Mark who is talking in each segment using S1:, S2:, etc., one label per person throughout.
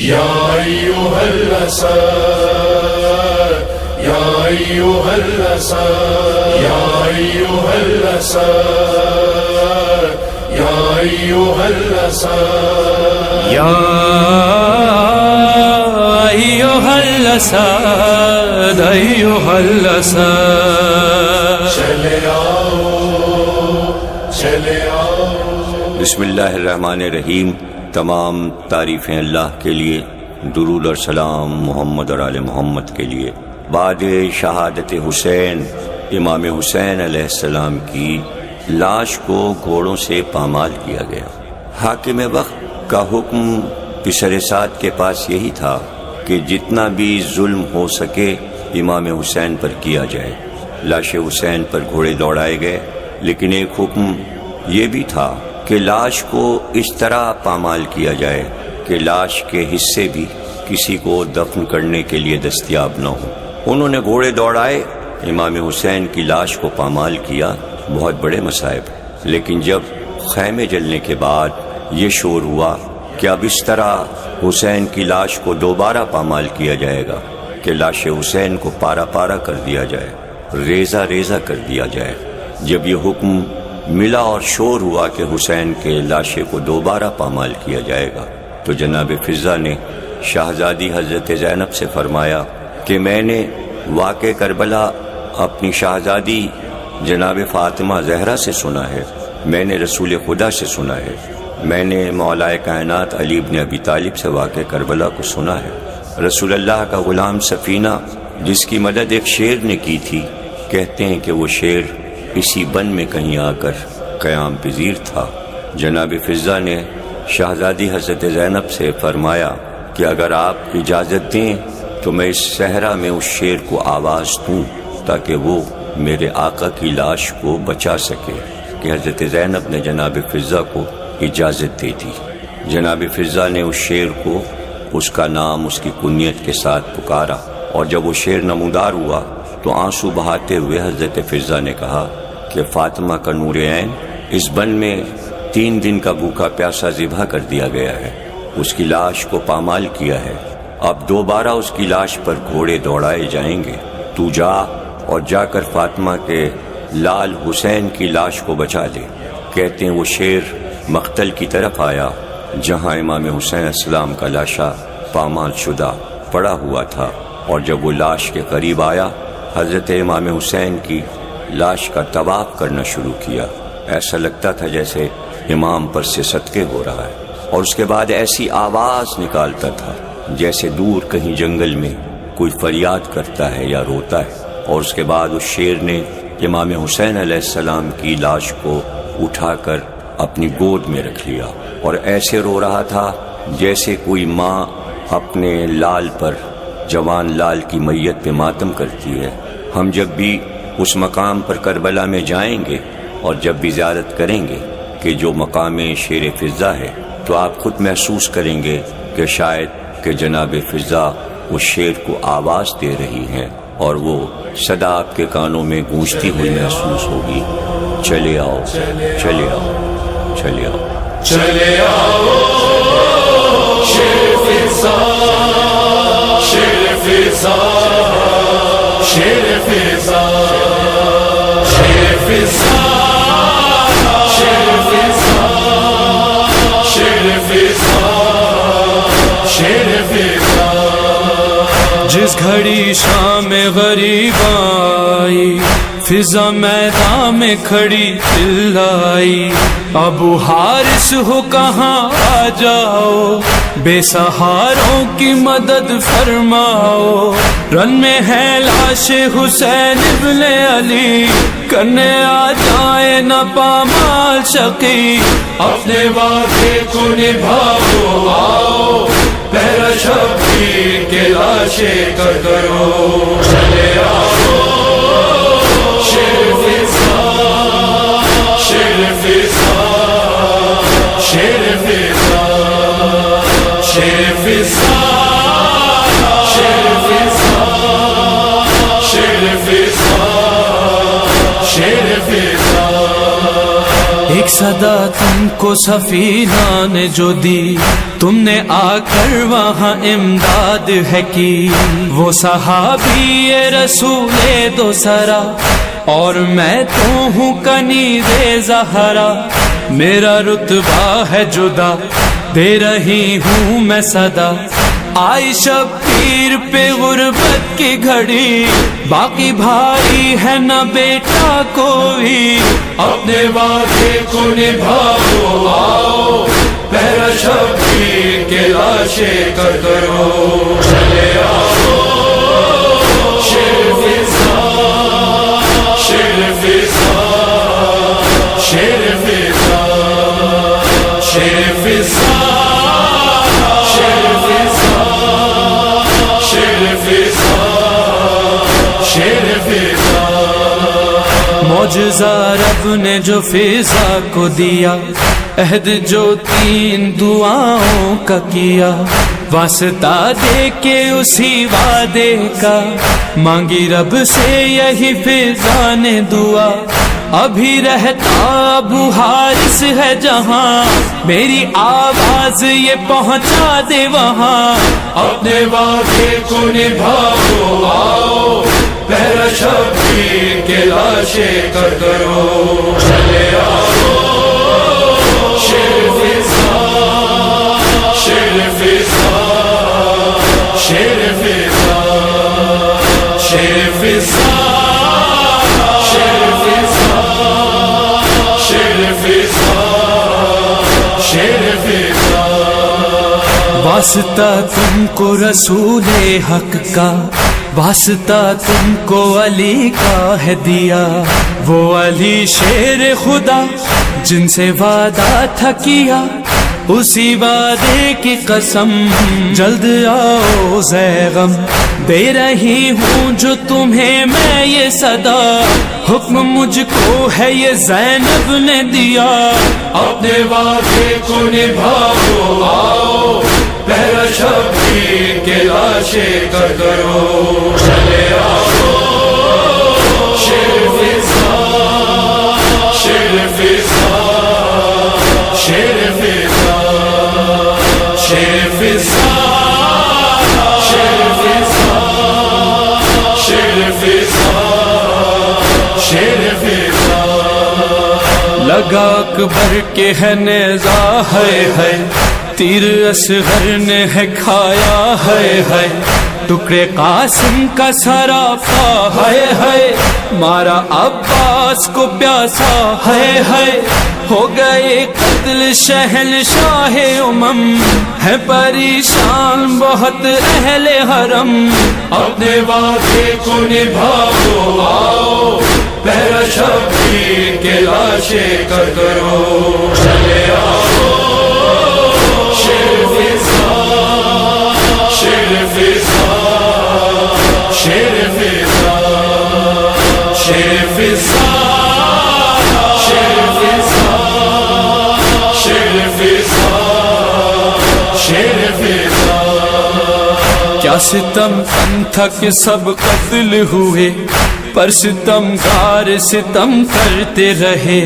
S1: يا أيها الأسد يا أيها الأسد يا أيها الأسد يا أيها الأسد
S2: يا أيها الأسد أيها الأسد
S1: چلے آؤ چلے آؤ.
S3: بسم اللہ الرحمن الرحیم. تمام تعریفیں اللہ کے لیے، درود اور سلام محمد اور آل محمد کے لیے. بعد شہادت حسین، امام حسین علیہ السلام کی لاش کو گھوڑوں سے پامال کیا گیا. حاکم وقت کا حکم پسر سعد کے پاس یہی تھا کہ جتنا بھی ظلم ہو سکے امام حسین پر کیا جائے. لاش حسین پر گھوڑے دوڑائے گئے، لیکن ایک حکم یہ بھی تھا کہ لاش کو اس طرح پامال کیا جائے کہ لاش کے حصے بھی کسی کو دفن کرنے کے لیے دستیاب نہ ہوں. انہوں نے گھوڑے دوڑائے، امام حسین کی لاش کو پامال کیا. بہت بڑے مصائب. لیکن جب خیمے جلنے کے بعد یہ شور ہوا کہ اب اس طرح حسین کی لاش کو دوبارہ پامال کیا جائے گا کہ لاش حسین کو پارا پارا کر دیا جائے، ریزہ ریزہ کر دیا جائے. جب یہ حکم ملا اور شور ہوا کہ حسین کے لاشے کو دوبارہ پامال کیا جائے گا، تو جناب فضہ نے شہزادی حضرت زینب سے فرمایا کہ میں نے واقع کربلا اپنی شہزادی جناب فاطمہ زہرا سے سنا ہے، میں نے رسول خدا سے سنا ہے، میں نے مولا کائنات علی بن ابی طالب سے واقع کربلا کو سنا ہے. رسول اللہ کا غلام سفینہ جس کی مدد ایک شیر نے کی تھی، کہتے ہیں کہ وہ شیر اسی بن میں کہیں آ کر قیام پذیر تھا. جناب فضہ نے شہزادی حضرت زینب سے فرمایا کہ اگر آپ اجازت دیں تو میں اس صحرا میں اس شیر کو آواز دوں تاکہ وہ میرے آقا کی لاش کو بچا سکے. کہ حضرت زینب نے جناب فضہ کو اجازت دے دی. جناب فضہ نے اس شیر کو اس کا نام اس کی کنیت کے ساتھ پکارا، اور جب وہ شیر نمودار ہوا تو آنسو بہاتے ہوئے حضرت فضہ نے کہا کہ فاطمہ کا نور عین اس بن میں 3 دن کا بھوکا پیاسا ذبح کر دیا گیا ہے، اس کی لاش کو پامال کیا ہے، اب دوبارہ اس کی لاش پر گھوڑے دوڑائے جائیں گے. تو جا اور جا کر فاطمہ کے لال حسین کی لاش کو بچا لے. کہتے ہیں وہ شیر مقتل کی طرف آیا جہاں امام حسین السلام کا لاشا پامال شدہ پڑا ہوا تھا، اور جب وہ لاش کے قریب آیا حضرت امام حسین کی لاش کا طواف کرنا شروع کیا. ایسا لگتا تھا جیسے امام پر سے صدقے ہو رہا ہے، اور اس کے بعد ایسی آواز نکالتا تھا جیسے دور کہیں جنگل میں کوئی فریاد کرتا ہے یا روتا ہے. اور اس کے بعد اس شیر نے امام حسین علیہ السلام کی لاش کو اٹھا کر اپنی گود میں رکھ لیا، اور ایسے رو رہا تھا جیسے کوئی ماں اپنے لال پر، جوان لال کی میت پہ ماتم کرتی ہے. ہم جب بھی اس مقام پر کربلا میں جائیں گے اور جب بھی زیارت کریں گے کہ جو مقام شیر فضہ ہے، تو آپ خود محسوس کریں گے کہ شاید کہ جناب فضہ اس شیر کو آواز دے رہی ہیں، اور وہ صدا آپ کے کانوں میں گونجتی ہوئی محسوس ہوگی. چلے آؤ چلے آؤ چلے آؤ
S1: چلے آؤ شیر فضہ شیر فضہ شیر فضہ شیر فضہ شیر فضہ شیر فضہ شیر فضہ.
S2: جس گھڑی شام غریب آئی، فضا میدان میں کھڑی چلائی، ابو حارث ہو کہاں آ جاؤ، بے سہاروں کی مدد فرماؤ. رن میں ہے لاش حسین ابن علی، کرنے آ جائے نہ پامال شقی.
S1: اپنے وعدے کو نبھاؤ، آؤ پہلا شبیر کے لاشے کا کرو. چلے آؤ شیر فضہ شیر فضہ شیر فضہ شیر فضہ شیر فضہ شیر فضہ شیر فضہ.
S2: ایک صدا تم کو سفینہ نے جو دی، تم نے آ کر وہاں امداد ہے کی، وہ صحابی رسول دو سرا، اور میں تو ہوں کنیز زہرا، میرا رتبہ ہے جدا، دے رہی ہوں میں صدا، آئی شبیر پہ غربت کی گھڑی، باقی بھائی ہے نہ بیٹا کوئی،
S1: اپنے وعدے کو نبھاؤ، آؤ پہلا شبیر کے لاشے کر کرو، چلے آؤ شیر فضا، شیر فضا، شیر فضا، شیر فضا، شیر فضا، شیر فضا، شیر فضا۔
S2: معجزہ رب نے جو فضا کو دیا، عہد جو 3 دعاؤں کا کیا، واسطہ دے کے اسی وعدے کا، مانگی رب سے یہی فضا نے دعا، ابھی رہتا ابو حارث ہے جہاں، میری آواز یہ پہنچا دے وہاں،
S1: اپنے وعدے کو نبھاؤ، آؤ پہلا شبیر کے لاشے کر کرو، چلے آؤ شیر فضا، شیر فضا، شیر فضا، شیر فضا، شیر فضا، شیر فضا، شیر فضا۔
S2: واسطہ تم کو رسول حق کا، واسطہ تم کو علی کا ہے دیا، وہ علی شیر خدا جن سے وعدہ تھا کیا، اسی وعدے کی قسم، جلد آؤ زیغم، دے رہی ہوں جو تمہیں میں یہ صدا، حکم مجھ کو ہے یہ زینب نے دیا،
S1: اپنے وعدے کو نبھاؤ، آؤ پہلا شبیر کے لاشے کر کرو، چلے آؤ شیر فضا، شیر فضا، شیر فضا، شیر فضا، شیر فضا، شیر فضا، شیر فضا۔
S2: لگا اکبر کے ہے نیزہ ہے، تیر اصغر نے ہے کھایا ہے، ٹکڑے قاسم کا سراپا ہے، مارا عباس کو پیاسا ہے، ہو گئے قتل شہنشاہ امم، ہے پریشان بہت اہل حرم،
S1: اپنے وعدے کو نبھاؤ، آؤ پہلا شبیر کے لاشے کر کرو، چلے آؤ شیر فضا، شیر فضا، شیر فضا، شیر فضا، شیر فضا، شیر فضا، شیر فضا۔
S2: کیا ستم تن تھا کہ سب قتل ہوئے، پر ستم گار ستم کرتے رہے،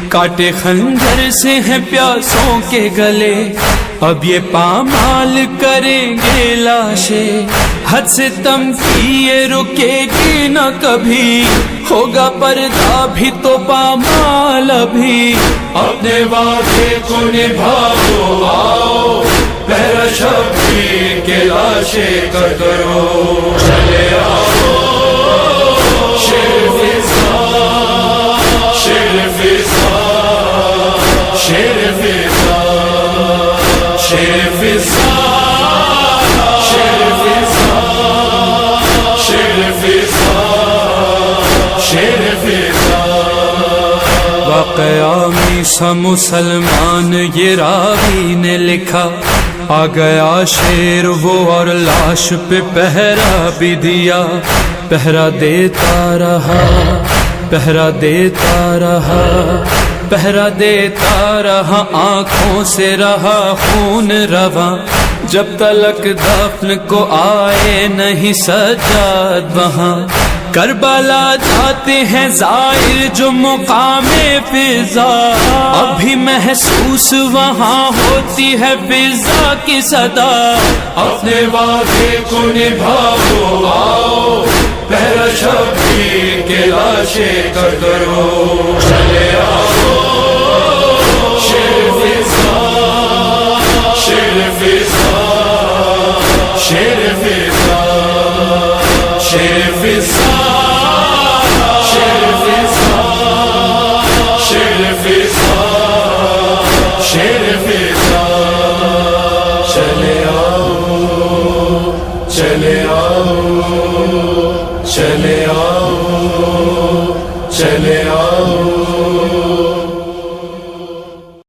S2: کاٹے خنجر سے ہیں پیاسوں کے گلے، اب یہ پامال کریں گے لاشیں، حد ستم کی یہ رکے گی نہ کبھی، ہوگا پردہ بھی تو پامال ابھی،
S1: اپنے وعدے کو نبھاؤ، آؤ پہلا شبیر کے لاشے کر کرو، چلے آؤ شیر فضا، شیر فضا، شیر فضا، شیر فضا، شیر فضا، شیر فضا، شیر فضا۔
S2: واقعہ میسا مسلمان یہ راوی نے لکھا، آ گیا شیر وہ اور لاش پہ پہرا بھی دیا، پہرا دیتا رہا، پہرا دیتا رہا، پہرا دیتا رہا، آنکھوں سے رہا خون رواں، جب تلک دفن کو آئے نہیں سجاد وہاں، کربلا جاتے ہیں زائر جو مقام فضا، ابھی محسوس وہاں ہوتی ہے فضا کی صدا۔
S1: اپنے وعدے کو نبھاؤ، آؤ پہلا شبیر کے لاشیں کر کرو، چلے آؤ شیر فضا، شیر فضا۔